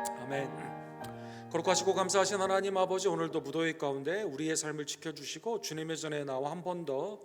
아멘. 거룩하시고 감사하신 하나님 아버지, 오늘도 무더위 가운데 우리의 삶을 지켜주시고 주님의 전에 나와 한 번 더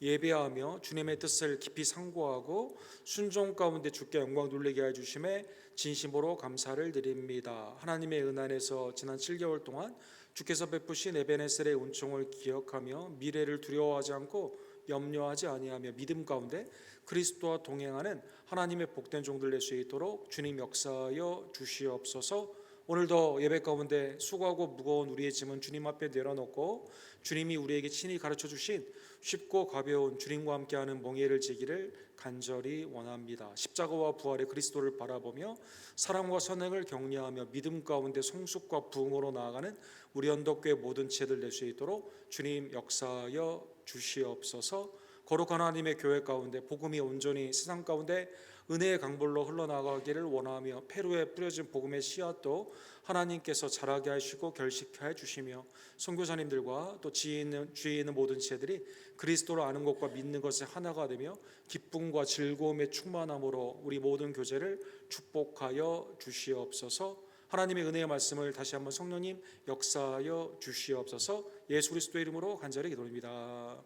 예배하며 주님의 뜻을 깊이 상고하고 순종 가운데 주께 영광 돌리게 해주심에 진심으로 감사를 드립니다. 하나님의 은혜 안에서 지난 7개월 동안 주께서 베푸신 에베네셀의 은총을 기억하며 미래를 두려워하지 않고 염려하지 아니하며 믿음 가운데 그리스도와 동행하는 하나님의 복된 종들 될 수 있도록 주님 역사하여 주시옵소서. 오늘도 예배 가운데 수고하고 무거운 우리의 짐은 주님 앞에 내려놓고 주님이 우리에게 친히 가르쳐 주신 쉽고 가벼운 주님과 함께하는 몽예를 지기를 간절히 원합니다. 십자가와 부활의 그리스도를 바라보며 사랑과 선행을 격려하며 믿음 가운데 성숙과 부흥으로 나아가는 우리 언덕교회 모든 지혜들 낼 수 있도록 주님 역사하여 주시옵소서. 거룩한 하나님의 교회 가운데 복음이 온전히 세상 가운데 은혜의 강물로 흘러나가기를 원하며 페루에 뿌려진 복음의 씨앗도 하나님께서 자라게 하시고 결식해 주시며 선교사님들과 또 주위에 있는 모든 지혜들이 그리스도를 아는 것과 믿는 것에 하나가 되며 기쁨과 즐거움에 충만함으로 우리 모든 교제를 축복하여 주시옵소서. 하나님의 은혜의 말씀을 다시 한번 성령님 역사하여 주시옵소서. 예수 그리스도의 이름으로 간절히 기도드립니다.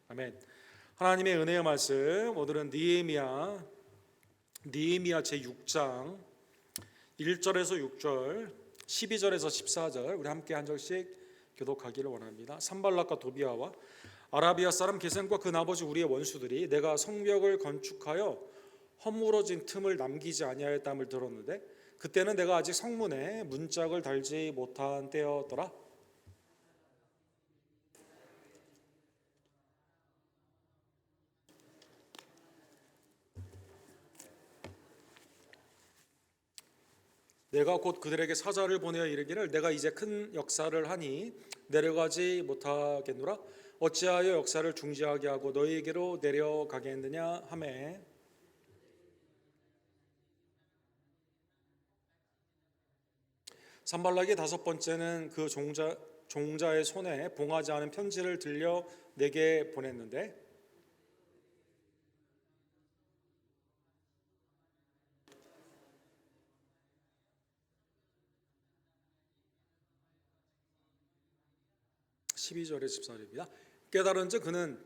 아멘. 하나님의 은혜의 말씀, 오늘은 느헤미야 제6장 1절에서 6절, 12절에서 14절 우리 함께 한 절씩 교독하기를 원합니다. 산발락과 도비아와 아라비아 사람 게셈과 그 나머지 우리의 원수들이 내가 성벽을 건축하여 허물어진 틈을 남기지 아니하였다함을 들었는데 그때는 내가 아직 성문에 문짝을 달지 못한 때였더라. 내가 곧 그들에게 사자를 보내어 이르기를 내가 이제 큰 역사를 하니 내려가지 못하겠노라. 어찌하여 역사를 중지하게 하고 너희에게로 내려가겠느냐 하매 산발락의 다섯 번째는 그 종자의 손에 봉하지 않은 편지를 들려 내게 보냈는데 (12절에 14절입니다) 깨달은즉 그는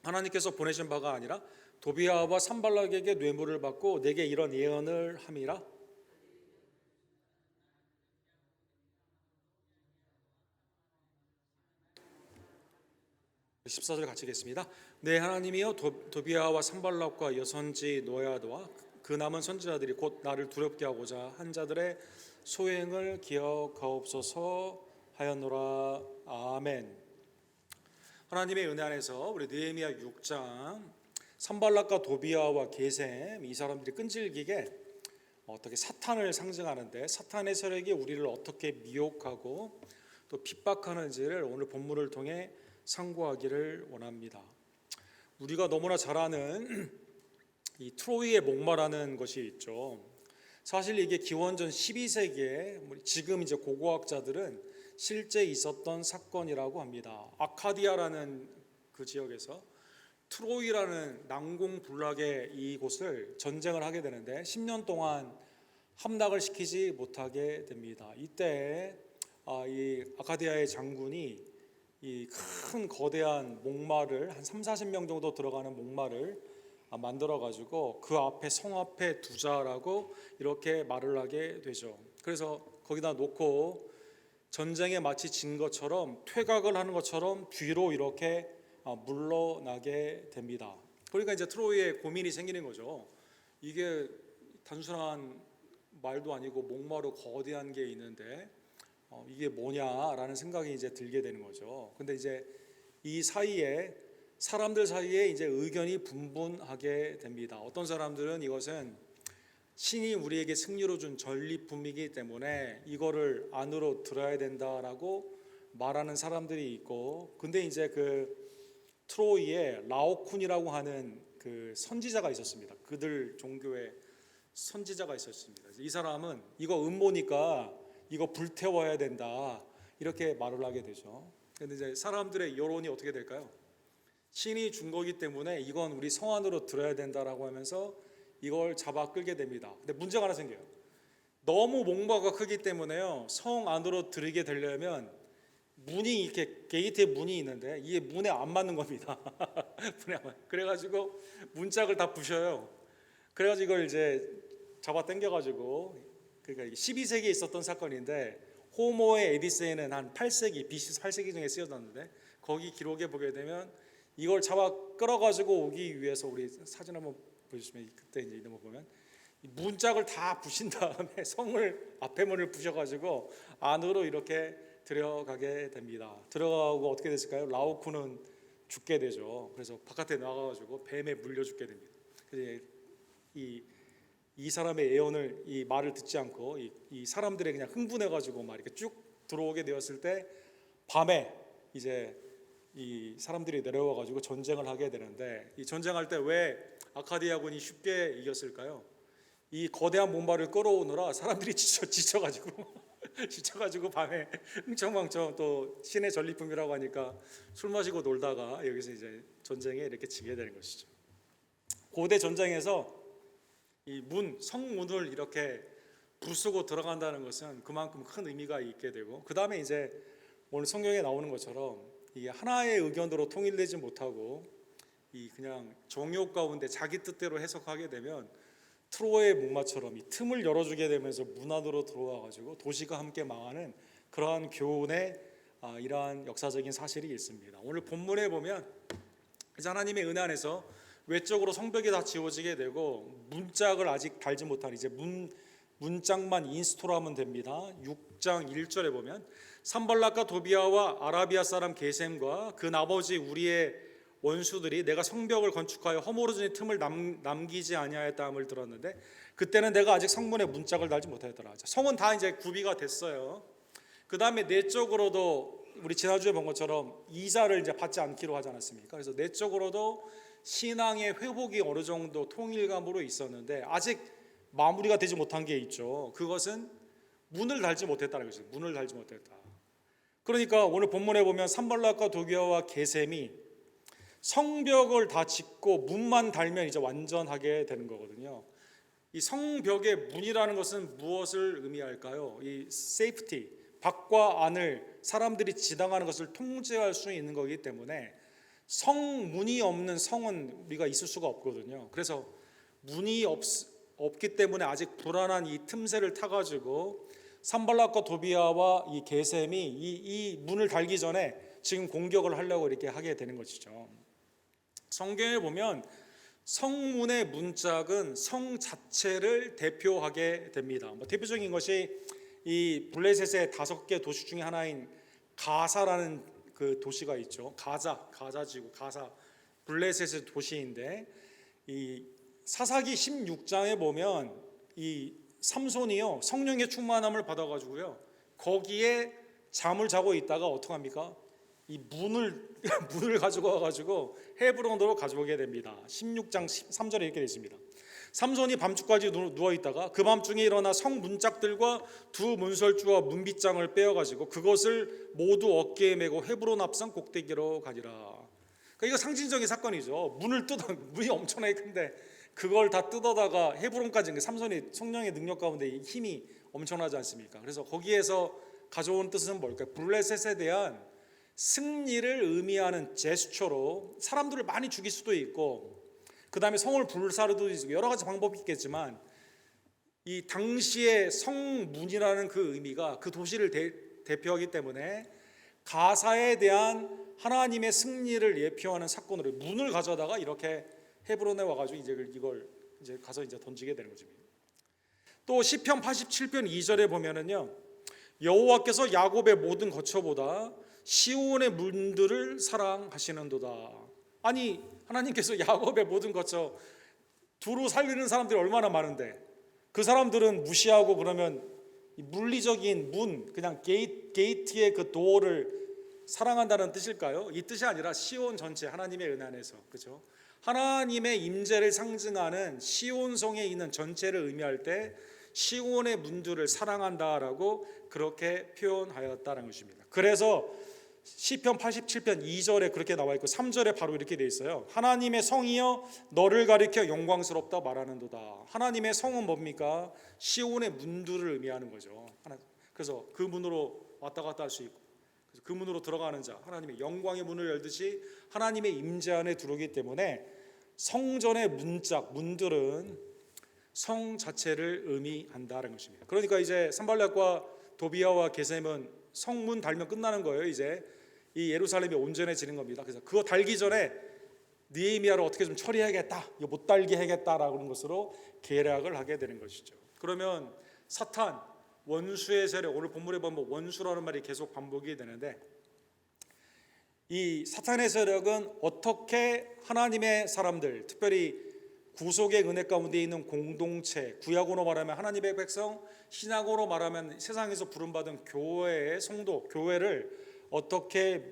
하나님께서 보내신 바가 아니라 도비아와 산발락에게 뇌물을 받고 내게 이런 예언을 함이라. 14절 같이 읽겠습니다. 내 하나님이여 도비아와 산발락과 여선지 노야도와 그 남은 선지자들이 곧 나를 두렵게 하고자 한 자들의 소행을 기억하옵소서 하였노라. 아멘. 하나님의 은혜 안에서 우리 느헤미야 6장 산발락과 도비아와 게셈 이 사람들이 끈질기게 어떻게 사탄을 상징하는데 사탄의 세력이 우리를 어떻게 미혹하고 또 핍박하는지를 오늘 본문을 통해 상고하기를 원합니다. 우리가 너무나 잘 아는 이 트로이의 목마라는 것이 있죠. 사실 이게 기원전 12세기에 지금 이제 고고학자들은 실제 있었던 사건이라고 합니다. 아카디아라는 그 지역에서 트로이라는 난공불락의 이곳을 전쟁을 하게 되는데 10년 동안 함락을 시키지 못하게 됩니다. 이때 이 아카디아의 장군이 이 큰 거대한 목마를 한 30-40명 정도 들어가는 목마를 만들어 가지고 그 앞에 성 앞에 두자라고 이렇게 말을 하게 되죠. 그래서 거기다 놓고 전쟁에 마치 진 것처럼 퇴각을 하는 것처럼 뒤로 이렇게 물러나게 됩니다. 그러니까 이제 트로이에 고민이 생기는 거죠. 이게 단순한 말도 아니고 목마루 거대한 게 있는데 이게 뭐냐라는 생각이 이제 들게 되는 거죠. 근데 이제 이 사이에 사람들 사이에 이제 의견이 분분하게 됩니다. 어떤 사람들은 이것은 신이 우리에게 승리로 준 전리품이기 때문에 이거를 안으로 들어야 된다라고 말하는 사람들이 있고, 근데 이제 그 트로이에 라오쿤이라고 하는 그 선지자가 있었습니다. 그들 종교의 선지자가 있었습니다. 이 사람은 이거 음모니까 이거 불태워야 된다 이렇게 말을 하게 되죠. 그런데 이제 사람들의 여론이 어떻게 될까요? 신이 준 거기 때문에 이건 우리 성 안으로 들어야 된다라고 하면서 이걸 잡아 끌게 됩니다. 근데 문제가 하나 생겨요. 너무 목마가 크기 때문에요. 성 안으로 들이게 되려면 문이 이렇게 게이트에 문이 있는데 이게 문에 안 맞는 겁니다. 그래가지고 문짝을 다 부셔요. 그래가지고 이걸 이제 잡아 당겨가지고, 그러니까 12세기에 있었던 사건인데 호모의 에디세이는 한 8세기 BC 8세기경에 쓰여졌는데 거기 기록에 보게 되면 이걸 잡아 끌어가지고 오기 위해서, 우리 사진 한번 보여주시면 그때 이제 이런 거 보면 문짝을 다 부신 다음에 성을 앞에 문을 부셔가지고 안으로 이렇게 들어가게 됩니다. 들어가고 어떻게 됐을까요? 라오쿠는 죽게 되죠. 그래서 바깥에 나가가지고 뱀에 물려 죽게 됩니다. 그래서 이 사람의 예언을, 이 말을 듣지 않고 이 사람들이 그냥 흥분해가지고 막 이렇게 쭉 들어오게 되었을 때 밤에 이제 이 사람들이 내려와가지고 전쟁을 하게 되는데, 이 전쟁할 때 왜 아카디아군이 쉽게 이겼을까요? 이 거대한 몸발을 끌어오느라 사람들이 지쳐가지고 밤에 흥청망청, 또 신의 전리품이라고 하니까 술 마시고 놀다가 여기서 이제 전쟁에 이렇게 지게 되는 것이죠. 고대 전쟁에서 이 성문을 이렇게 부수고 들어간다는 것은 그만큼 큰 의미가 있게 되고, 그 다음에 이제 오늘 성경에 나오는 것처럼 이게 하나의 의견으로 통일되지 못하고 그냥 정욕 가운데 자기 뜻대로 해석하게 되면 트로이의 목마처럼 이 틈을 열어주게 되면서 문 안으로 들어와 가지고 도시가 함께 망하는 그러한 교훈의 이러한 역사적인 사실이 있습니다. 오늘 본문에 보면 이제 하나님의 은혜 안에서 외적으로 성벽이 다 지어지게 되고 문짝을 아직 달지 못한 이제 문짝만 인스톨하면 됩니다. 6장 1절에 보면 산발락과 도비아와 아라비아 사람 게셈과 그 아버지 우리의 원수들이 내가 성벽을 건축하여 허물어진 틈을 남기지 아니하였다함을 들었는데 그때는 내가 아직 성문에 문짝을 달지 못하였더라. 성은 다 이제 구비가 됐어요. 그 다음에 내적으로도 우리 지난주에 본 것처럼 이자를 이제 받지 않기로 하지 않았습니까? 그래서 내적으로도 신앙의 회복이 어느 정도 통일감으로 있었는데 아직 마무리가 되지 못한 게 있죠. 그것은 문을 달지 못했다는 것이죠. 문을 달지 못했다. 그러니까 오늘 본문에 보면 산발락과 도비아와 게셈이 성벽을 다 짓고 문만 달면 이제 완전하게 되는 거거든요. 이 성벽의 문이라는 것은 무엇을 의미할까요? 이 세이프티, 밖과 안을 사람들이 지나가는 것을 통제할 수 있는 거기 때문에 성문이 없는 성은 우리가 있을 수가 없거든요. 그래서 문이 없기 때문에 아직 불안한 이 틈새를 타가지고 산발락과 도비아와 이 게셈이 이 문을 달기 전에 지금 공격을 하려고 이렇게 하게 되는 것이죠. 성경에 보면 성문의 문짝은 성 자체를 대표하게 됩니다. 대표적인 것이 이 블레셋의 5개 도시 중에 하나인 가사라는 그 도시가 있죠. 가자지구, 가사, 블레셋의 도시인데 이 사사기 16장에 보면 이 삼손이요 성령의 충만함을 받아가지고요 거기에 잠을 자고 있다가 어떻게 합니까? 이 문을 가지고 와가지고 헤브론으로 가져오게 됩니다. 16장 3절에 이렇게 되어 있습니다. 삼손이 밤중까지 누워 있다가 그 밤중에 일어나 성 문짝들과 두 문설주와 문빗장을 빼어가지고 그것을 모두 어깨에 메고 헤브론 앞산 꼭대기로 가니라. 그러니까 이거 상징적인 사건이죠. 문이 엄청나게 큰데 그걸 다 뜯어다가 헤브론까지, 삼손이 성령의 능력 가운데 힘이 엄청나지 않습니까? 그래서 거기에서 가져온 뜻은 뭘까요? 블레셋에 대한 승리를 의미하는 제스처로 사람들을 많이 죽일 수도 있고, 그 다음에 성을 불사르도 있고 여러 가지 방법이 있겠지만 이 당시의 성문이라는 그 의미가 그 도시를 대표하기 때문에 가사에 대한 하나님의 승리를 예표하는 사건으로 문을 가져다가 이렇게 헤브론에 와가지고 이걸 가서 던지게 되는 거죠. 또 시편 87편 2절에 보면은요 여호와께서 야곱의 모든 거처보다 시온의 문들을 사랑하시는도다. 아니 하나님께서 야곱의 모든 거처 두루 살리는 사람들이 얼마나 많은데 그 사람들은 무시하고 그러면 물리적인 문, 그냥 게이트의 그 도어를 사랑한다는 뜻일까요? 이 뜻이 아니라 시온 전체, 하나님의 은혜 안에서, 그렇죠? 하나님의 임재를 상징하는 시온성에 있는 전체를 의미할 때 시온의 문들을 사랑한다라고 그렇게 표현하였다는 것입니다. 그래서 시편 87편 2절에 그렇게 나와 있고 3절에 바로 이렇게 돼 있어요. 하나님의 성이여 너를 가리켜 영광스럽다 말하는도다. 하나님의 성은 뭡니까? 시온의 문들을 의미하는 거죠. 그래서 그 문으로 왔다 갔다 할 수 있고, 그래서 그 문으로 들어가는 자, 하나님의 영광의 문을 열듯이 하나님의 임재 안에 들어오기 때문에 성전의 문짝, 문들은 성 자체를 의미한다는 것입니다. 그러니까 이제 산발락과 도비아와 게셈은 성문 달면 끝나는 거예요. 이제 이 예루살렘이 온전해지는 겁니다. 그래서 그거 달기 전에 느헤미야를 어떻게 좀 처리해야겠다, 이거 못 달게 해야겠다라는 것으로 계략을 하게 되는 것이죠. 그러면 사탄, 원수의 세력, 오늘 본문에 보면 원수라는 말이 계속 반복이 되는데, 이 사탄의 세력은 어떻게 하나님의 사람들, 특별히 구속의 은혜 가운데 있는 공동체, 구약으로 말하면 하나님의 백성, 신약으로 말하면 세상에서 부름받은 교회의 성도, 교회를 어떻게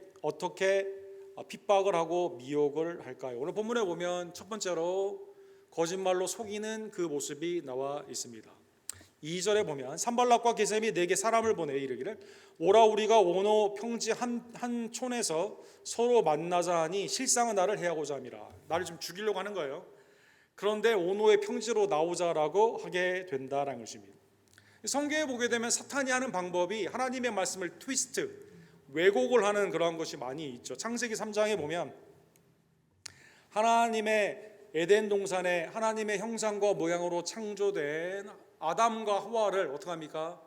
핍박을 하고 미혹을 할까요? 오늘 본문에 보면 첫 번째로 거짓말로 속이는 그 모습이 나와 있습니다. 2절에 보면 산발락과 게셈이 내게 사람을 보내 이르기를 오라 우리가 오노 평지 한 촌에서 서로 만나자 하니 실상은 나를 해하고자 함이라. 나를 좀 죽이려고 하는 거예요. 그런데 오노의 평지로 나오자라고 하게 된다라는 것입니다. 성경에 보게 되면 사탄이 하는 방법이 하나님의 말씀을 트위스트, 왜곡을 하는 그러한 것이 많이 있죠. 창세기 3장에 보면 하나님의 에덴 동산에 하나님의 형상과 모양으로 창조된 아담과 하와를 어떻게 합니까?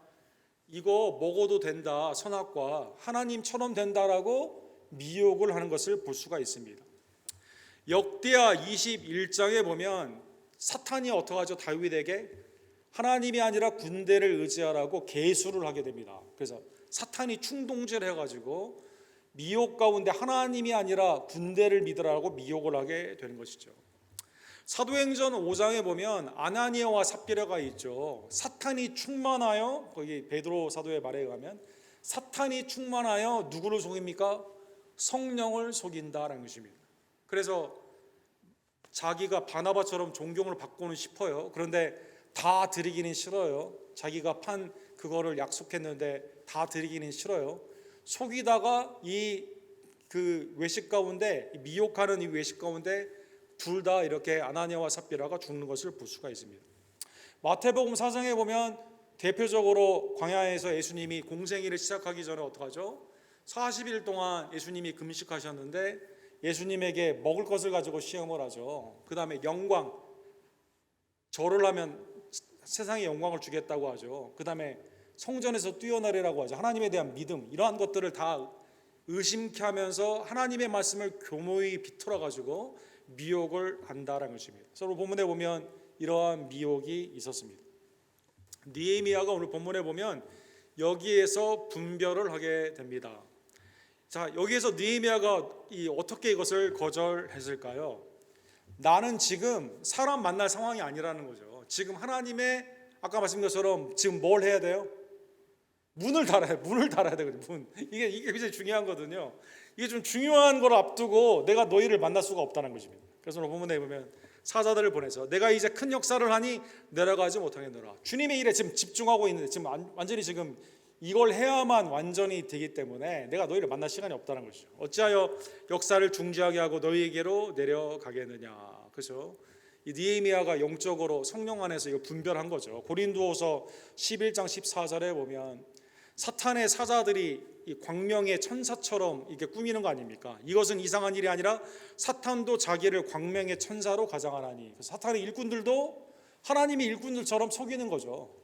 이거 먹어도 된다, 선악과 하나님처럼 된다라고 미혹을 하는 것을 볼 수가 있습니다. 역대하 21장에 보면 사탄이 어떻게 하죠? 다윗에게 하나님이 아니라 군대를 의지하라고 계수를 하게 됩니다. 그래서 사탄이 충동질 해가지고 미혹 가운데 하나님이 아니라 군대를 믿으라고 미혹을 하게 되는 것이죠. 사도행전 5장에 보면 아나니아와 삽비라가 있죠. 사탄이 충만하여, 거기 베드로 사도의 말에 의하면 사탄이 충만하여 누구를 속입니까? 성령을 속인다라는 것입니다. 그래서 자기가 바나바처럼 존경을 받고는 싶어요. 그런데 다 드리기는 싫어요. 자기가 판 그거를 약속했는데 다 드리기는 싫어요. 속이다가 그 외식 가운데, 미혹하는 이 외식 가운데 둘 다 이렇게 아나니아와 삽비라가 죽는 것을 볼 수가 있습니다. 마태복음 4장에 보면 대표적으로 광야에서 예수님이 공생애를 시작하기 전에 어떡하죠? 40일 동안 예수님이 금식하셨는데 예수님에게 먹을 것을 가지고 시험을 하죠. 그 다음에 영광, 절을 하면 세상에 영광을 주겠다고 하죠. 그 다음에 성전에서 뛰어내리라고 하죠. 하나님에 대한 믿음, 이러한 것들을 다 의심케 하면서 하나님의 말씀을 교묘히 비틀어 가지고 미혹을 한다라는 것입니다. 서로 본문에 보면 이러한 미혹이 있었습니다. 느헤미야가 오늘 본문에 보면 여기에서 분별을 하게 됩니다. 자, 여기에서 느헤미야가 어떻게 이것을 거절했을까요? 나는 지금 사람 만날 상황이 아니라는 거죠. 지금 하나님의 아까 말씀드린 것처럼 지금 뭘 해야 돼요? 문을 달아야 되거든요. 문. 이게 굉장히 중요한 거거든요. 이게 좀 중요한 걸 앞두고 내가 너희를 만날 수가 없다는 것입니다. 그래서 오늘 본문에 보면 사자들을 보내서 내가 이제 큰 역사를 하니 내려가지 못하겠노라. 주님의 일에 지금 집중하고 있는데 지금 완전히 지금 이걸 해야만 완전히 되기 때문에 내가 너희를 만날 시간이 없다는 것이죠. 어찌하여 역사를 중지하게 하고 너희에게로 내려가겠느냐. 그렇죠? 이 느헤미야가 영적으로 성령 안에서 이거 분별한 거죠. 고린도후서 11장 14절에 보면 사탄의 사자들이 이 광명의 천사처럼 이렇게 꾸미는 거 아닙니까? 이것은 이상한 일이 아니라 사탄도 자기를 광명의 천사로 가장하나니. 사탄의 일꾼들도 하나님의 일꾼들처럼 속이는 거죠.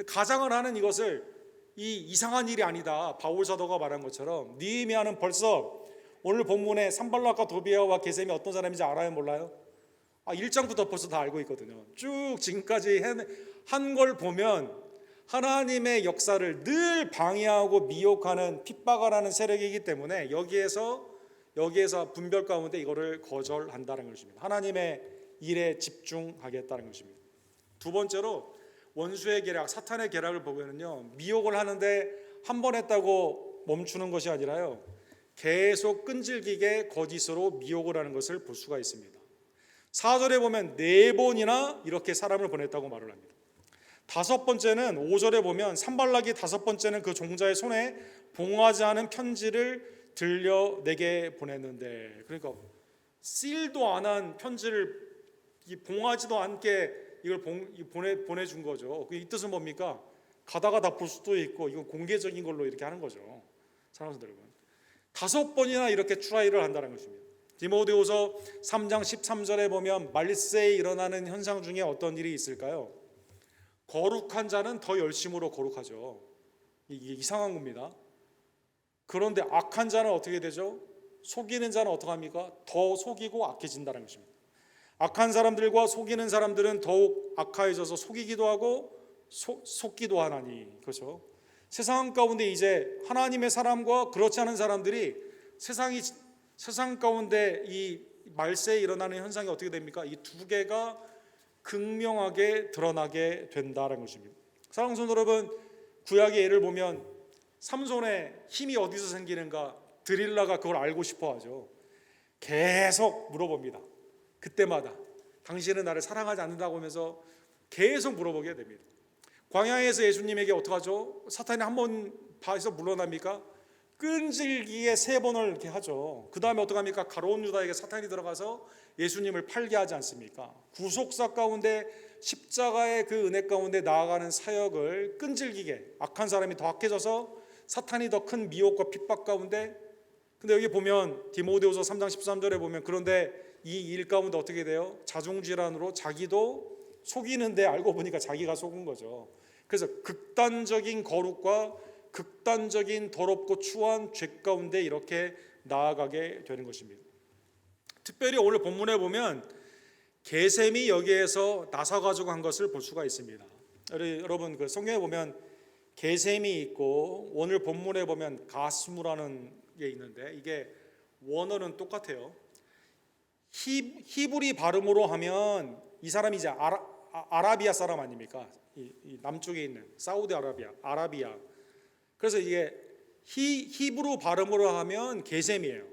가장을 하는 이것을 이 이상한 일이 아니다. 바울 사도가 말한 것처럼 느헤미야는 벌써 오늘 본문에 산발락과 도비아와 게셈이 어떤 사람인지 알아요, 몰라요? 1장부터 벌써 다 알고 있거든요. 쭉 지금까지 한 걸 보면 하나님의 역사를 늘 방해하고 미혹하는 핍박을 하는 세력이기 때문에 여기에서 분별 가운데 이거를 거절한다는 것입니다. 하나님의 일에 집중하겠다는 것입니다. 두 번째로 원수의 계략, 사탄의 계략을 보면은요, 미혹을 하는데 한 번 했다고 멈추는 것이 아니라요, 계속 끈질기게 거짓으로 미혹을 하는 것을 볼 수가 있습니다. 4절에 보면 4번이나 이렇게 사람을 보냈다고 말을 합니다. 5번째는 5절에 보면 산발락이 5번째는 그 종자의 손에 봉하지 않은 편지를 들려 내게 보냈는데, 그러니까 실도 안 한 편지를 봉하지도 않게 이걸 보내준 거죠. 이 뜻은 뭡니까? 가다가 다 볼 수도 있고 이건 공개적인 걸로 이렇게 하는 거죠. 사랑하는 여러분, 5번이나 이렇게 트라이를 한다는 것입니다. 디모데후서 3장 13절에 보면 말세에 일어나는 현상 중에 어떤 일이 있을까요? 거룩한 자는 더 열심으로 거룩하죠. 이게 이상한 겁니다. 그런데 악한 자는 어떻게 되죠? 속이는 자는 어떻게 합니까? 더 속이고 악해진다는 것입니다. 악한 사람들과 속이는 사람들은 더욱 악해져서 속이기도 하고 속기도 하나니, 그렇죠? 세상 가운데 이제 하나님의 사람과 그렇지 않은 사람들이 세상 가운데 이 말세에 일어나는 현상이 어떻게 됩니까? 이 두 개가 극명하게 드러나게 된다는 것입니다. 사랑하는 성도 여러분, 구약의 예를 보면 삼손의 힘이 어디서 생기는가 드릴라가 그걸 알고 싶어 하죠. 계속 물어봅니다. 그때마다 당신은 나를 사랑하지 않는다고 하면서 계속 물어보게 됩니다. 광야에서 예수님에게 어떡하죠? 사탄이 한 번 봐서 물러납니까? 끈질기게 3번을 이렇게 하죠. 그 다음에 어떡합니까? 가룟 유다에게 사탄이 들어가서 예수님을 팔게 하지 않습니까? 구속사 가운데 십자가의 그 은혜 가운데 나아가는 사역을 끈질기게 악한 사람이 더 악해져서 사탄이 더 큰 미혹과 핍박 가운데, 근데 여기 보면 디모데후서 3장 13절에 보면 그런데 이 일 가운데 어떻게 돼요? 자중질환으로 자기도 속이는데 알고 보니까 자기가 속은 거죠. 그래서 극단적인 거룩과 극단적인 더럽고 추한 죄 가운데 이렇게 나아가게 되는 것입니다. 특별히 오늘 본문에 보면 게셈이 여기에서 나서가지고 한 것을 볼 수가 있습니다. 여러분 그 성경에 보면 게셈이 있고 오늘 본문에 보면 가스무라는 게 있는데 이게 원어는 똑같아요. 히브리 발음으로 하면 이 사람이 이제 아라비아 사람 아닙니까? 이 남쪽에 있는 사우디 아라비아. 그래서 이게 히브리 발음으로 하면 게셈이에요.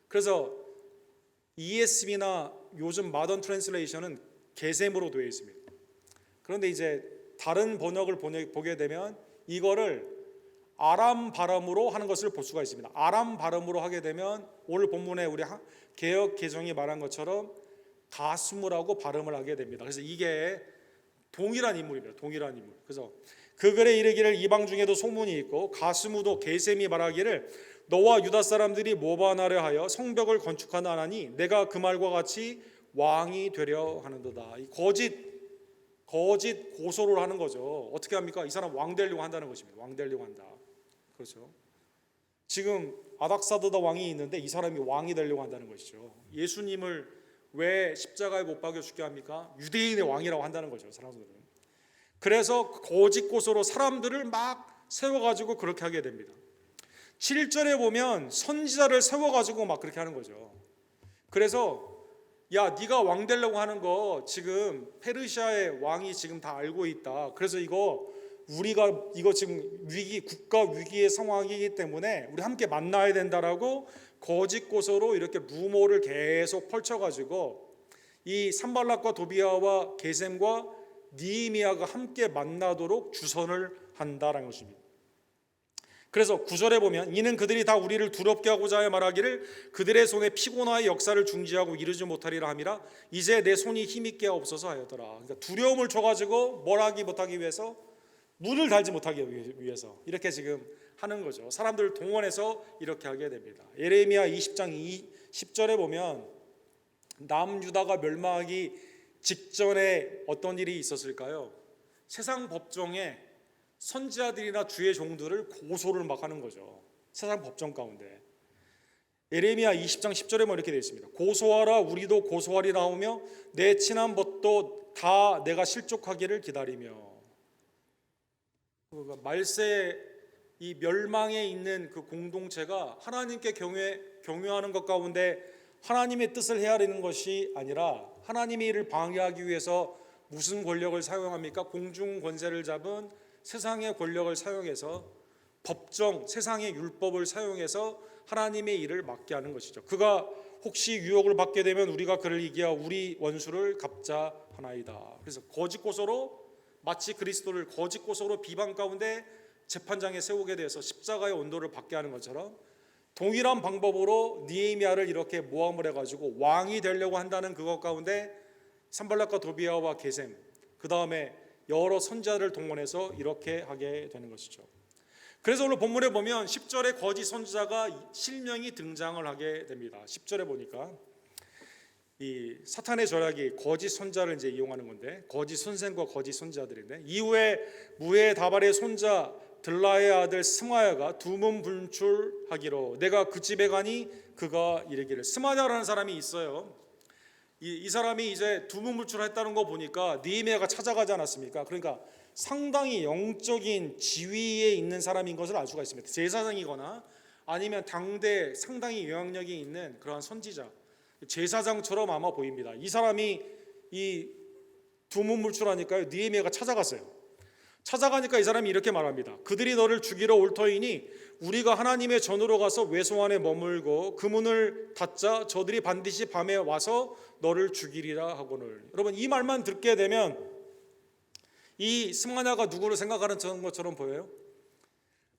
그래서 ESV나 요즘 마던 트랜슬레이션은 게셈으로 되어 있습니다. 그런데 이제 다른 번역을 보게 되면 이거를 아람 발음으로 하는 것을 볼 수가 있습니다. 아람 발음으로 하게 되면 오늘 본문에 우리 개역 개정이 말한 것처럼 가스무라고 발음을 하게 됩니다. 그래서 이게 동일한 인물입니다. 동일한 인물. 그래서 그 글에 이르기를 이방 중에도 소문이 있고 가스무도 게셈이 말하기를 너와 유다 사람들이 모반하려 하여 성벽을 건축하나 하나니 내가 그 말과 같이 왕이 되려 하는도다. 이 거짓 고소를 하는 거죠. 어떻게 합니까? 이 사람 왕 되려고 한다는 것입니다. 왕 되려고 한다. 그렇죠. 지금 아닥사드다 왕이 있는데 이 사람이 왕이 되려고 한다는 것이죠. 예수님을 왜 십자가에 못 박여 죽게 합니까? 유대인의 왕이라고 한다는 거죠. 사람들은. 그래서 거짓 고소로 사람들을 막 세워가지고 그렇게 하게 됩니다. 7절에 보면 선지자를 세워가지고 막 그렇게 하는 거죠. 그래서 야, 네가 왕 되려고 하는 거 지금 페르시아의 왕이 지금 다 알고 있다. 그래서 우리가 지금 국가 위기의 상황이기 때문에 우리 함께 만나야 된다라고 거짓 고소로 이렇게 루머를 계속 펼쳐가지고 이 산발락과 도비아와 게셈과 느헤미야가 함께 만나도록 주선을 한다라는 것입니다. 그래서 9절에 보면 이는 그들이 다 우리를 두렵게 하고자 하여 말하기를 그들의 손에 피곤하여 역사를 중지하고 이르지 못하리라 함이라 이제 내 손이 힘있게 없어서 하였더라. 그러니까 두려움을 줘가지고 뭘 하기 못하기 위해서 문을 달지 못하기 위해서 이렇게 지금 하는 거죠. 사람들을 동원해서 이렇게 하게 됩니다. 예레미야 20장 10절에 보면 남유다가 멸망하기 직전에 어떤 일이 있었을까요? 세상 법정에 선지자들이나 주의 종들을 고소를 막 하는 거죠. 세상 법정 가운데. 예레미야 20장 10절에 이렇게 되어 있습니다. 고소하라 우리도 고소하리라 하며 내 친한 벗도 다 내가 실족하기를 기다리며. 말세 이 멸망에 있는 그 공동체가 하나님께 경외하는 것 가운데 하나님의 뜻을 헤아리는 것이 아니라 하나님의 일을 방해하기 위해서 무슨 권력을 사용합니까? 공중 권세를 잡은 세상의 권력을 사용해서 법정, 세상의 율법을 사용해서 하나님의 일을 막게 하는 것이죠. 그가 혹시 유혹을 받게 되면 우리가 그를 이기어 우리 원수를 갚자 하나이다. 그래서 거짓 고소로 마치 그리스도를 거짓 고소로 비방 가운데 재판장에 세우게 돼서 십자가의 온도를 받게 하는 것처럼 동일한 방법으로 느헤미야를 이렇게 모함을 해가지고 왕이 되려고 한다는 그것 가운데 산발락과 도비아와 게셈, 그 다음에 여러 선지자를 동원해서 이렇게 하게 되는 것이죠. 그래서 오늘 본문에 보면 10절에 거짓 선지자가 실명이 등장을 하게 됩니다. 10절에 보니까 이 사탄의 절약이 거짓 선자를 이제 이용하는 건데, 거짓 선생과 거짓 선지자들인데, 이후에 무해 다발의 손자 들라의 아들 스마야가 두문불출하기로 내가 그 집에 가니 그가 이르기를. 스마야라는 사람이 있어요. 이 사람이 이제 두문불출했다는 거 보니까 느헤미야가 찾아가지 않았습니까? 그러니까 상당히 영적인 지위에 있는 사람인 것을 알 수가 있습니다. 제사장이거나 아니면 당대 상당히 영향력이 있는 그러한 선지자, 제사장처럼 아마 보입니다. 이 사람이 이 두문불출하니까요, 느헤미야가 찾아갔어요. 찾아가니까 이 사람이 이렇게 말합니다. 그들이 너를 죽이러 올 터이니 우리가 하나님의 전으로 가서 외소 안에 머물고 그 문을 닫자 저들이 반드시 밤에 와서 너를 죽이리라 하거늘. 여러분, 이 말만 듣게 되면 이 스마냐가 누구를 생각하는 것처럼 보여요?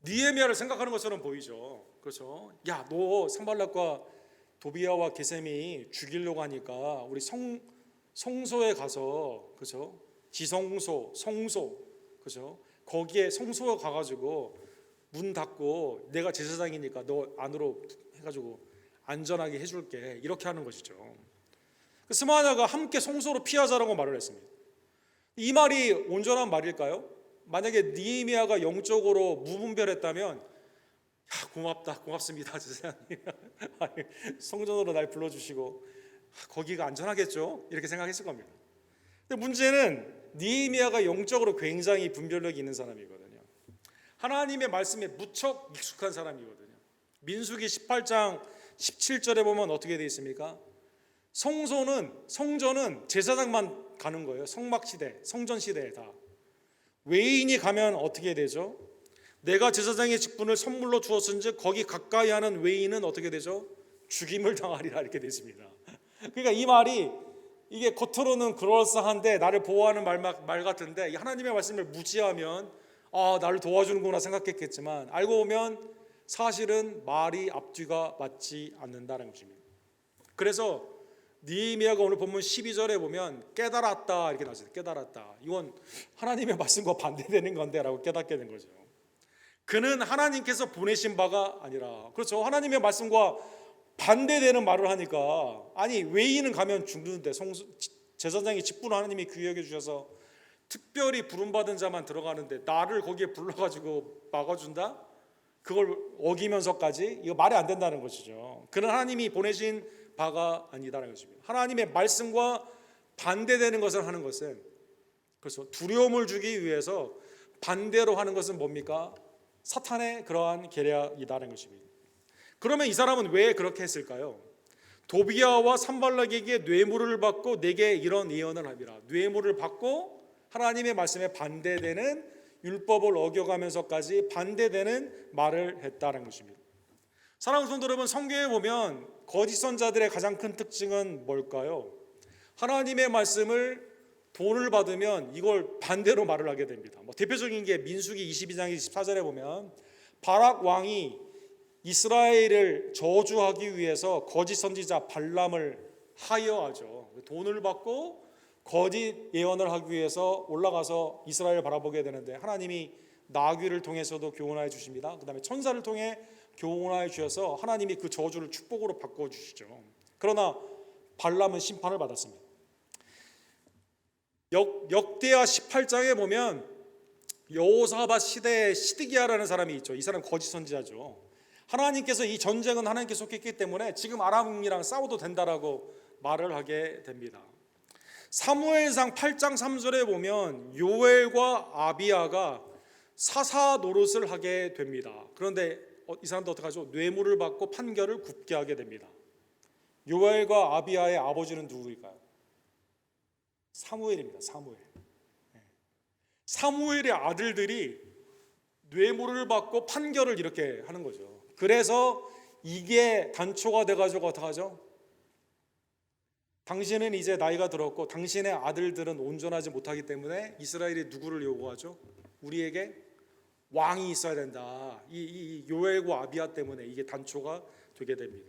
느헤미야를 생각하는 것처럼 보이죠. 그렇죠? 야, 너 산발락과 도비아와 게셈이 죽이려고 하니까 우리 성소에 가서, 그렇죠? 지성소, 성소, 그렇죠? 거기에 성소에 가가지고 문 닫고 내가 제사장이니까 너 안으로 해가지고 안전하게 해줄게, 이렇게 하는 것이죠. 스마냐가 함께 성소로 피하자라고 말을 했습니다. 이 말이 온전한 말일까요? 만약에 느헤미야가 영적으로 무분별했다면, 야, 고맙습니다 제사장님, 성전으로 날 불러주시고 거기가 안전하겠죠, 이렇게 생각했을 겁니다. 근데 문제는 느헤미야가 영적으로 굉장히 분별력이 있는 사람이거든요. 하나님의 말씀에 무척 익숙한 사람이거든요. 민수기 18장 17절에 보면 어떻게 되어 있습니까? 성전은 제사장만 가는 거예요. 성막시대, 성전시대에 다. 외인이 가면 어떻게 되죠? 내가 제사장의 직분을 선물로 주었은즉 거기 가까이 하는 외인은 어떻게 되죠? 죽임을 당하리라, 이렇게 되십니다. 그러니까 이 말이, 이게 겉으로는 그럴싸한데 나를 보호하는 말 같은데, 하나님의 말씀을 무지하면 나를 도와주는구나 생각했겠지만 알고 보면 사실은 말이 앞뒤가 맞지 않는다는 것입니다. 그래서 느헤미야가 오늘 본문 12절에 보면 깨달았다, 이렇게 나왔어요. 깨달았다. 이건 하나님의 말씀과 반대되는 건데 라고 깨닫게 된 거죠. 그는 하나님께서 보내신 바가 아니라, 그렇죠, 하나님의 말씀과 반대되는 말을 하니까, 아니 외인은 가면 죽는데 제사장의 직분을 하나님이 귀하게 주셔서 특별히 부름받은 자만 들어가는데 나를 거기에 불러가지고 막아준다? 그걸 어기면서까지? 이거 말이 안 된다는 것이죠. 그는 하나님이 보내신 바가 아니다라는 것입니다. 하나님의 말씀과 반대되는 것을 하는 것은, 그래서 두려움을 주기 위해서 반대로 하는 것은 뭡니까? 사탄의 그러한 계략이다라는 것입니다. 그러면 이 사람은 왜 그렇게 했을까요? 도비아와 산발락에게 뇌물을 받고 내게 이런 예언을 합니다. 뇌물을 받고 하나님의 말씀에 반대되는, 율법을 어겨가면서까지 반대되는 말을 했다는 것입니다. 사랑하는 성도 여러분, 성경에 보면 거짓 선자들의 가장 큰 특징은 뭘까요? 하나님의 말씀을 돈을 받으면 이걸 반대로 말을 하게 됩니다. 대표적인 게 민수기 22장 24절에 보면 바락 왕이 이스라엘을 저주하기 위해서 거짓 선지자 발람을 하여하죠. 돈을 받고 거짓 예언을 하기 위해서 올라가서 이스라엘을 바라보게 되는데, 하나님이 나귀를 통해서도 교훈하여 주십니다. 그 다음에 천사를 통해 교훈하여 주셔서 하나님이 그 저주를 축복으로 바꿔주시죠. 그러나 발람은 심판을 받았습니다. 역대하 18장에 보면 여호사밧 시대에 시드기야라는 사람이 있죠. 이 사람 거짓 선지자죠. 하나님께서 이 전쟁은 하나님께 속했기 때문에 지금 아람이랑 싸워도 된다라고 말을 하게 됩니다. 사무엘상 8장 3절에 보면 요엘과 아비야가 사사 노릇을 하게 됩니다. 그런데 이 사람도 어떡하죠? 뇌물을 받고 판결을 굽게 하게 됩니다. 요엘과 아비야의 아버지는 누구일까요? 사무엘입니다. 사무엘의 아들들이 뇌물을 받고 판결을 이렇게 하는 거죠. 그래서 이게 단초가 돼가지고 어떡하죠? 당신은 이제 나이가 들었고 당신의 아들들은 온전하지 못하기 때문에 이스라엘이 누구를 요구하죠? 우리에게 왕이 있어야 된다. 이 요엘과 아비야 때문에 이게 단초가 되게 됩니다.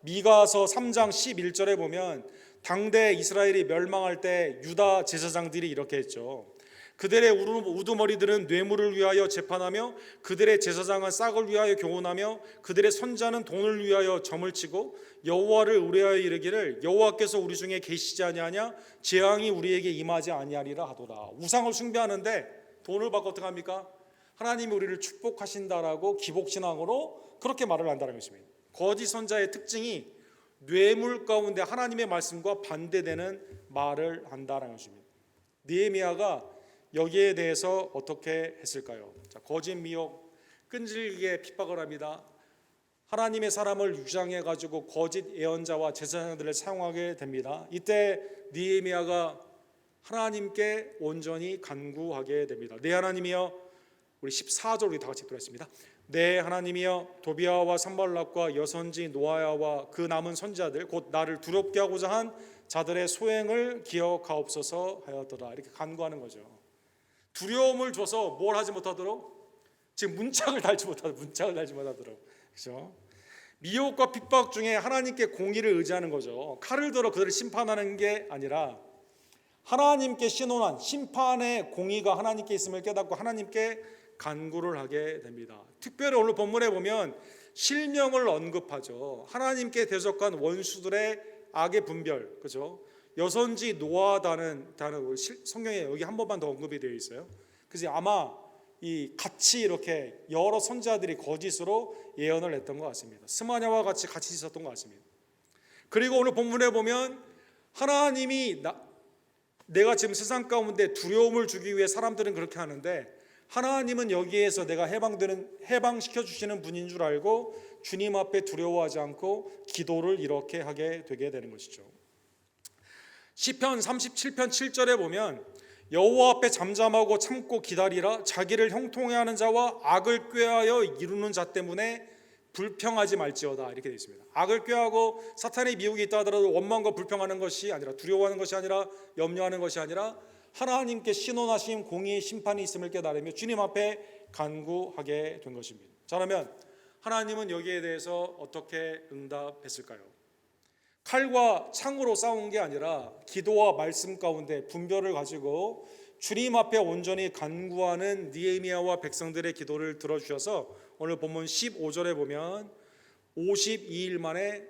미가서 3장 11절에 보면 당대 이스라엘이 멸망할 때 유다 제사장들이 이렇게 했죠. 그들의 우두머리들은 뇌물을 위하여 재판하며 그들의 제사장은 싹을 위하여 교훈하며 그들의 선자는 돈을 위하여 점을 치고 여호와를 의뢰하여 이르기를 여호와께서 우리 중에 계시지 아니하냐 재앙이 우리에게 임하지 아니하리라 하도다. 우상을 숭배하는데 돈을 받고 어떻게 합니까? 하나님이 우리를 축복하신다라고 기복신앙으로 그렇게 말을 한다는 것입니다. 거짓 선자의 특징이 뇌물 가운데 하나님의 말씀과 반대되는 말을 한다는 것입니다. 느헤미야가 여기에 대해서 어떻게 했을까요? 자, 거짓 미혹, 끈질기게 핍박을 합니다. 하나님의 사람을 유장해 가지고 거짓 예언자와 제사장들을 사용하게 됩니다. 이때 느헤미야가 하나님께 온전히 간구하게 됩니다. 내 하나님이여, 우리 14절 우리 다 같이 읽겠습니다. 내 하나님이여, 도비아와 산발락과 여선지 노아야와 그 남은 선지자들 곧 나를 두렵게 하고자 한 자들의 소행을 기억하옵소서 하였더라. 이렇게 간구하는 거죠. 두려움을 줘서 뭘 하지 못하도록, 지금 문짝을 달지 못하도록, 그렇죠? 미혹과 핍박 중에 하나님께 공의를 의지하는 거죠. 칼을 들어 그들을 심판하는 게 아니라 하나님께 신원한 심판의 공의가 하나님께 있음을 깨닫고 하나님께 간구를 하게 됩니다. 특별히 오늘 본문에 보면 실명을 언급하죠. 하나님께 대적한 원수들의 악의 분별, 그렇죠? 여선지 노아다는 단어 성경에 여기 한 번만 더 언급이 되어 있어요. 그래서 아마 이 같이 이렇게 여러 선지자들이 거짓으로 예언을 했던 것 같습니다. 스마냐와 같이 있었던 것 같습니다. 그리고 오늘 본문에 보면 하나님이 내가 지금 세상 가운데 두려움을 주기 위해 사람들은 그렇게 하는데 하나님은 여기에서 내가 해방시켜 주시는 분인 줄 알고 주님 앞에 두려워하지 않고 기도를 이렇게 하게 되게 되는 것이죠. 시편 37편 7절에 보면 여호와 앞에 잠잠하고 참고 기다리라. 자기를 형통해하는 자와 악을 꾀하여 이루는 자 때문에 불평하지 말지어다. 이렇게 되어 있습니다. 악을 꾀하고 사탄의 미혹이 있다 하더라도 원망과 불평하는 것이 아니라, 두려워하는 것이 아니라, 염려하는 것이 아니라 하나님께 신원하신 공의의 심판이 있음을 깨달으며 주님 앞에 간구하게 된 것입니다. 자, 그러면 하나님은 여기에 대해서 어떻게 응답했을까요? 칼과 창으로 싸운 게 아니라 기도와 말씀 가운데 분별을 가지고 주님 앞에 온전히 간구하는 느헤미야와 백성들의 기도를 들어주셔서 오늘 본문 15절에 보면 52일 만에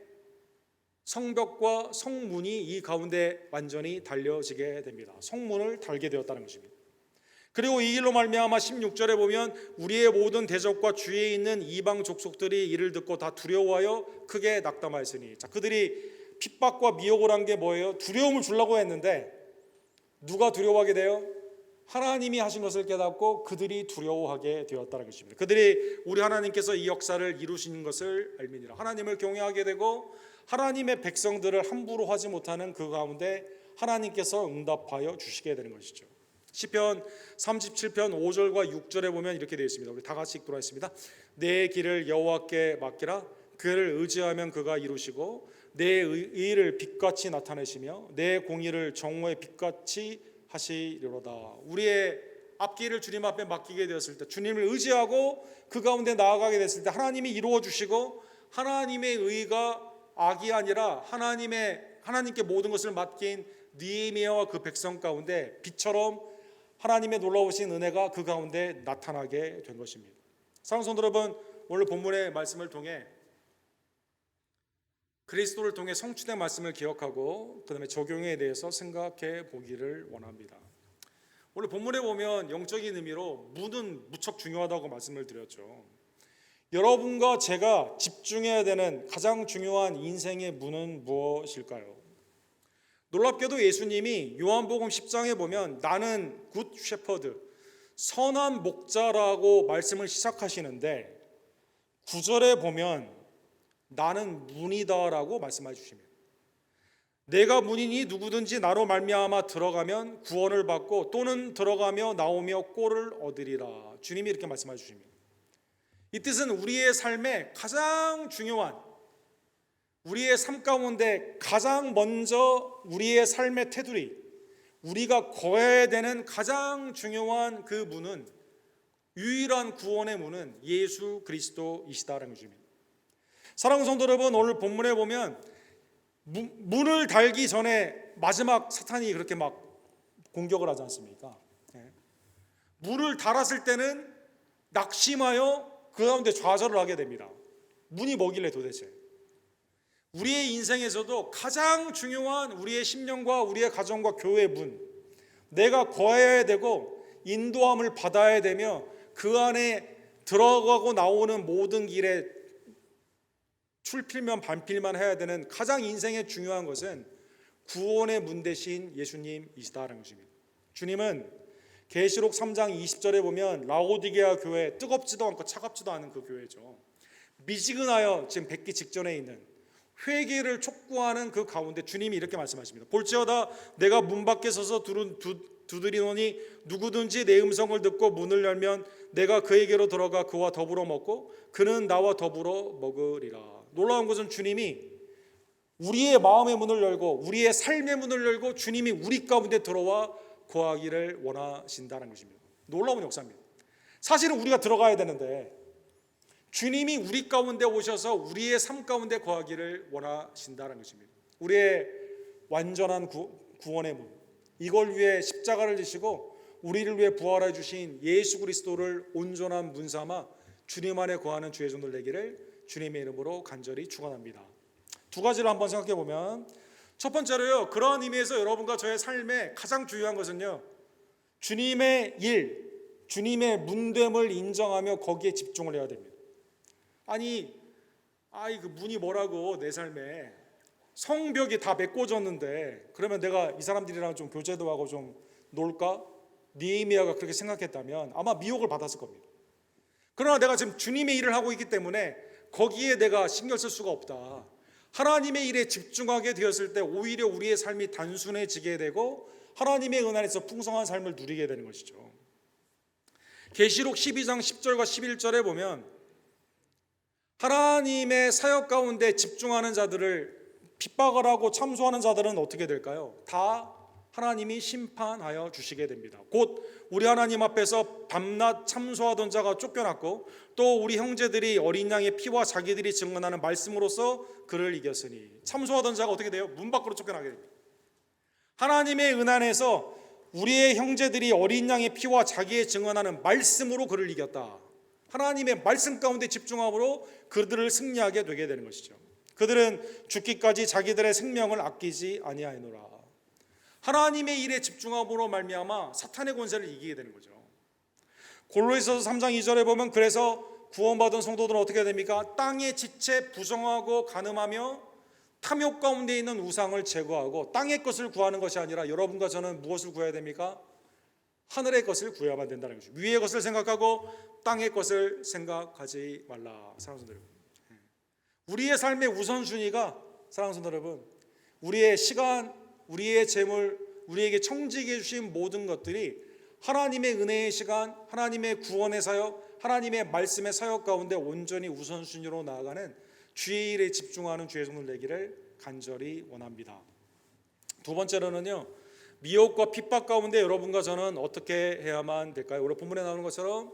성벽과 성문이 이 가운데 완전히 달려지게 됩니다. 성문을 달게 되었다는 것입니다. 그리고 이 일로 말미암아 16절에 보면 우리의 모든 대적과 주위에 있는 이방 족속들이 이를 듣고 다 두려워하여 크게 낙담하였으니, 자, 그들이 핍박과 미혹을 한 게 뭐예요? 두려움을 주려고 했는데 누가 두려워하게 돼요? 하나님이 하신 것을 깨닫고 그들이 두려워하게 되었다는 것입니다. 그들이 우리 하나님께서 이 역사를 이루시는 것을 알미니라. 하나님을 경외하게 되고 하나님의 백성들을 함부로 하지 못하는 그 가운데 하나님께서 응답하여 주시게 되는 것이죠. 시편 37편 5절과 6절에 보면 이렇게 되어 있습니다. 우리 다 같이 읽도록 하겠습니다. 내 길을 여호와께 맡기라. 그를 의지하면 그가 이루시고 내 의를 빛같이 나타내시며 내 공의를 정오의 빛같이 하시리로다. 우리의 앞길을 주님 앞에 맡기게 되었을 때, 주님을 의지하고 그 가운데 나아가게 됐을 때 하나님이 이루어 주시고, 하나님의 의가 악이 아니라 하나님께 모든 것을 맡긴 느헤미야와 그 백성 가운데 빛처럼 하나님의 놀라우신 은혜가 그 가운데 나타나게 된 것입니다. 사랑하는 성도 여러분, 오늘 본문의 말씀을 통해 그리스도를 통해 성취된 말씀을 기억하고 그 다음에 적용에 대해서 생각해 보기를 원합니다. 오늘 본문에 보면 영적인 의미로 문은 무척 중요하다고 말씀을 드렸죠. 여러분과 제가 집중해야 되는 가장 중요한 인생의 문은 무엇일까요? 놀랍게도 예수님이 요한복음 10장에 보면 나는 굿 셰퍼드, 선한 목자라고 말씀을 시작하시는데 9절에 보면 나는 문이다라고 말씀해 주십니다. 내가 문이니 누구든지 나로 말미암아 들어가면 구원을 받고 또는 들어가며 나오며 꼴을 얻으리라. 주님이 이렇게 말씀해 주십니다. 이 뜻은 우리의 삶에 가장 중요한, 우리의 삶 가운데 가장 먼저 우리의 삶의 테두리, 우리가 거해야 되는 가장 중요한 그 문은 유일한 구원의 문은 예수 그리스도이시다라는 것입니다. 사랑하는 성도 여러분, 오늘 본문에 보면 문을 달기 전에 마지막 사탄이 그렇게 막 공격을 하지 않습니까? 문을 달았을 때는 낙심하여 그 가운데 좌절을 하게 됩니다. 문이 뭐길래 도대체? 우리의 인생에서도 가장 중요한 우리의 심령과 우리의 가정과 교회의 문, 내가 거해야 되고 인도함을 받아야 되며 그 안에 들어가고 나오는 모든 길에 출필면 반필만 해야 되는 가장 인생의 중요한 것은 구원의 문 대신 예수님이시다라는 것입니다. 주님은 계시록 3장 20절에 보면 라오디게아 교회, 뜨겁지도 않고 차갑지도 않은 그 교회죠. 미지근하여 지금 뵙기 직전에 있는 회개를 촉구하는 그 가운데 주님이 이렇게 말씀하십니다. 볼지어다 내가 문 밖에 서서 두드리노니 누구든지 내 음성을 듣고 문을 열면 내가 그에게로 들어가 그와 더불어 먹고 그는 나와 더불어 먹으리라. 놀라운 것은 주님이 우리의 마음의 문을 열고 우리의 삶의 문을 열고 주님이 우리 가운데 들어와 거하기를 원하신다는 것입니다. 놀라운 역사입니다. 사실은 우리가 들어가야 되는데 주님이 우리 가운데 오셔서 우리의 삶 가운데 거하기를 원하신다는 것입니다. 우리의 완전한 구원의 문, 이걸 위해 십자가를 지시고 우리를 위해 부활해 주신 예수 그리스도를 온전한 문 삼아 주님 안에 거하는 주의 종들 되기를 주님의 이름으로 간절히 축원합니다. 두 가지를 한번 생각해 보면, 첫 번째로요, 그러한 의미에서 여러분과 저의 삶에 가장 중요한 것은요, 주님의 일, 주님의 문됨을 인정하며 거기에 집중을 해야 됩니다. 아니 그 문이 뭐라고, 내 삶에 성벽이 다 메꿔졌는데 그러면 내가 이 사람들이랑 좀 교제도 하고 좀 놀까? 느헤미야가 그렇게 생각했다면 아마 미혹을 받았을 겁니다. 그러나 내가 지금 주님의 일을 하고 있기 때문에 거기에 내가 신경 쓸 수가 없다. 하나님의 일에 집중하게 되었을 때 오히려 우리의 삶이 단순해지게 되고 하나님의 은혜 안에서 풍성한 삶을 누리게 되는 것이죠. 계시록 12장 10절과 11절에 보면 하나님의 사역 가운데 집중하는 자들을 핍박을 하고 참소하는 자들은 어떻게 될까요? 다 하나님이 심판하여 주시게 됩니다. 곧 우리 하나님 앞에서 밤낮 참소하던 자가 쫓겨났고 또 우리 형제들이 어린 양의 피와 자기들이 증언하는 말씀으로써 그를 이겼으니, 참소하던 자가 어떻게 돼요? 문 밖으로 쫓겨나게 됩니다. 하나님의 은혜 안에서 우리의 형제들이 어린 양의 피와 자기의 증언하는 말씀으로 그를 이겼다. 하나님의 말씀 가운데 집중함으로 그들을 승리하게 되게 되는 것이죠. 그들은 죽기까지 자기들의 생명을 아끼지 아니하노라. 하나님의 일에 집중함으로 말미암아 사탄의 권세를 이기게 되는 거죠. 골로새서 3장 2절에 보면 그래서 구원받은 성도들은 어떻게 됩니까? 땅의 지체 부정하고 간음하며 탐욕 가운데 있는 우상을 제거하고 땅의 것을 구하는 것이 아니라 여러분과 저는 무엇을 구해야 됩니까? 하늘의 것을 구해야만 된다는 것입니다. 위의 것을 생각하고 땅의 것을 생각하지 말라. 사랑하는 성도 여러분, 우리의 삶의 우선순위가, 사랑하는 성도 여러분, 우리의 시간, 우리의 재물, 우리에게 청지게 주신 모든 것들이 하나님의 은혜의 시간, 하나님의 구원의 사역, 하나님의 말씀의 사역 가운데 온전히 우선순위로 나아가는 주의 일에 집중하는 주의 종들 되기를 간절히 원합니다. 두 번째로는요, 미혹과 핍박 가운데 여러분과 저는 어떻게 해야만 될까요? 오늘 본문에 나오는 것처럼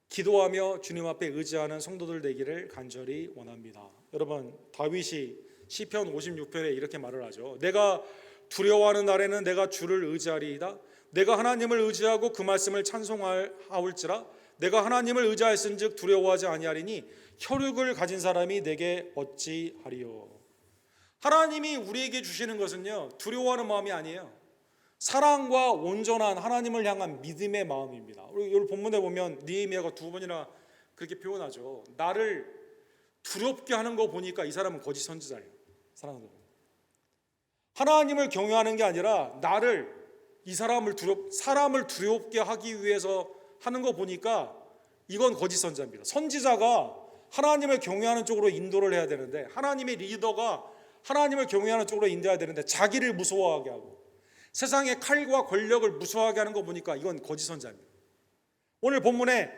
기도하며 주님 앞에 의지하는 성도들 되기를 간절히 원합니다. 여러분, 다윗이 시편 56편에 이렇게 말을 하죠. 내가 두려워하는 날에는 내가 주를 의지하리이다. 내가 하나님을 의지하고 그 말씀을 찬송하올지라. 내가 하나님을 의지하였은즉 두려워하지 아니하리니 혈육을 가진 사람이 내게 어찌하리요. 하나님이 우리에게 주시는 것은요, 두려워하는 마음이 아니에요. 사랑과 온전한 하나님을 향한 믿음의 마음입니다. 오늘 본문에 보면 느헤미야가 두 번이나 그렇게 표현하죠. 나를 두렵게 하는 거 보니까 이 사람은 거짓 선지자예요. 사랑하는 여러분, 하나님을 경외하는 게 아니라 이 사람을 사람을 두렵게 하기 위해서 하는 거 보니까 이건 거짓 선지자입니다. 선지자가 하나님을 경외하는 쪽으로 인도를 해야 되는데, 하나님의 리더가 하나님을 경외하는 쪽으로 인도해야 되는데 자기를 무서워하게 하고 세상의 칼과 권력을 무서워하게 하는 거 보니까 이건 거짓 선지자입니다. 오늘 본문에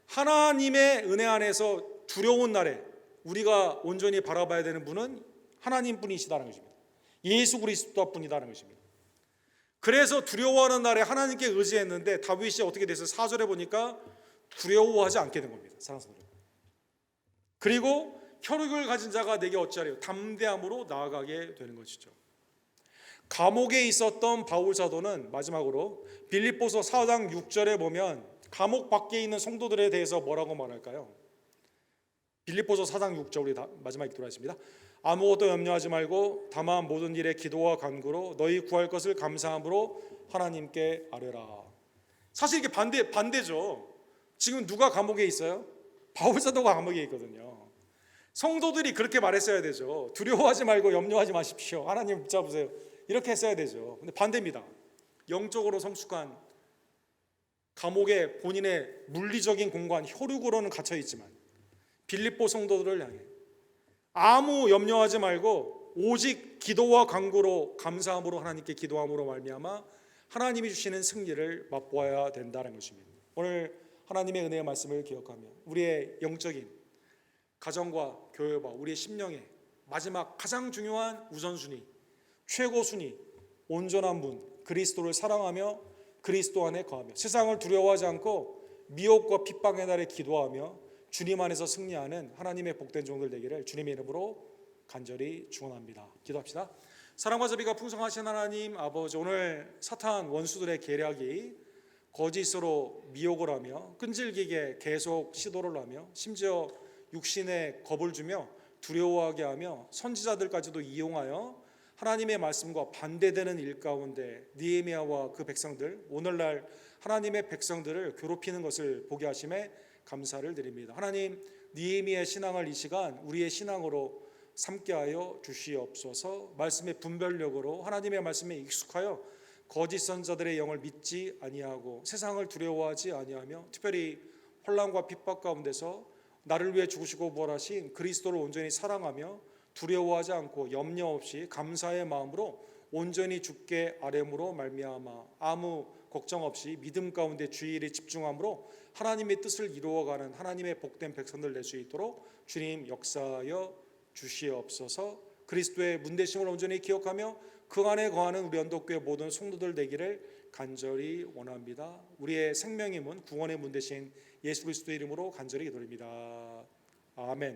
하나님의 은혜 안에서 두려운 날에 우리가 온전히 바라봐야 되는 분은 하나님 분이시다는 것입니다. 예수 그리스도 분이다는 것입니다. 그래서 두려워하는 날에 하나님께 의지했는데 다윗이 어떻게 됐어요? 4절에 보니까 두려워하지 않게 된 겁니다. 사랑하는 성도. 그리고 혈육을 가진 자가 내게 어찌하리요? 담대함으로 나아가게 되는 것이죠. 감옥에 있었던 바울 사도는 마지막으로 빌립보서 4장 6절에 보면 감옥 밖에 있는 성도들에 대해서 뭐라고 말할까요? 빌립보서 4장 6절 우리 마지막 읽도록 하겠습니다. 아무것도 염려하지 말고 다만 모든 일에 기도와 간구로 너희 구할 것을 감사함으로 하나님께 아뢰라. 사실 이게 반대죠. 지금 누가 감옥에 있어요? 바울 사도가 감옥에 있거든요. 성도들이 그렇게 말했어야 되죠. 두려워하지 말고 염려하지 마십시오. 하나님 붙잡으세요. 이렇게 했어야 되죠. 근데 반대입니다. 영적으로 성숙한 감옥에 본인의 물리적인 공간 혈육으로는 갇혀 있지만 빌립보 성도들을 향해 아무 염려하지 말고 오직 기도와 간구로 감사함으로 하나님께 기도함으로 말미암아 하나님이 주시는 승리를 맛보아야 된다는 것입니다. 오늘 하나님의 은혜의 말씀을 기억하며 우리의 영적인 가정과 교회와 우리의 심령의 마지막 가장 중요한 우선순위, 최고 순위, 온전한 분 그리스도를 사랑하며 그리스도 안에 거하며 세상을 두려워하지 않고 미혹과 핍박의 날에 기도하며 주님 안에서 승리하는 하나님의 복된 종들 되기를 주님의 이름으로 간절히 축원합니다. 기도합시다. 사랑과 자비가 풍성하신 하나님 아버지, 오늘 사탄 원수들의 계략이 거짓으로 미혹을 하며 끈질기게 계속 시도를 하며 심지어 육신에 겁을 주며 두려워하게 하며 선지자들까지도 이용하여 하나님의 말씀과 반대되는 일 가운데 느헤미야와 그 백성들, 오늘날 하나님의 백성들을 괴롭히는 것을 보게 하심에 감사를 드립니다. 하나님, 느헤미야의 신앙을 이 시간 우리의 신앙으로 삼게 하여 주시옵소서. 말씀의 분별력으로 하나님의 말씀에 익숙하여 거짓 선자들의 영을 믿지 아니하고 세상을 두려워하지 아니하며 특별히 혼란과 핍박 가운데서 나를 위해 죽으시고 부활하신 그리스도를 온전히 사랑하며 두려워하지 않고 염려 없이 감사의 마음으로 온전히 주께 아뢰므로 말미암아 아무 걱정 없이 믿음 가운데 주의 일에 집중함으로 하나님의 뜻을 이루어가는 하나님의 복된 백성들 될 수 있도록 주님 역사하여 주시옵소서. 그리스도의 문대심을 온전히 기억하며 그 안에 거하는 우리 언덕교회 모든 성도들 되기를 간절히 원합니다. 우리의 생명의 문 구원의 문 되신 예수 그리스도의 이름으로 간절히 기도드립니다. 아멘.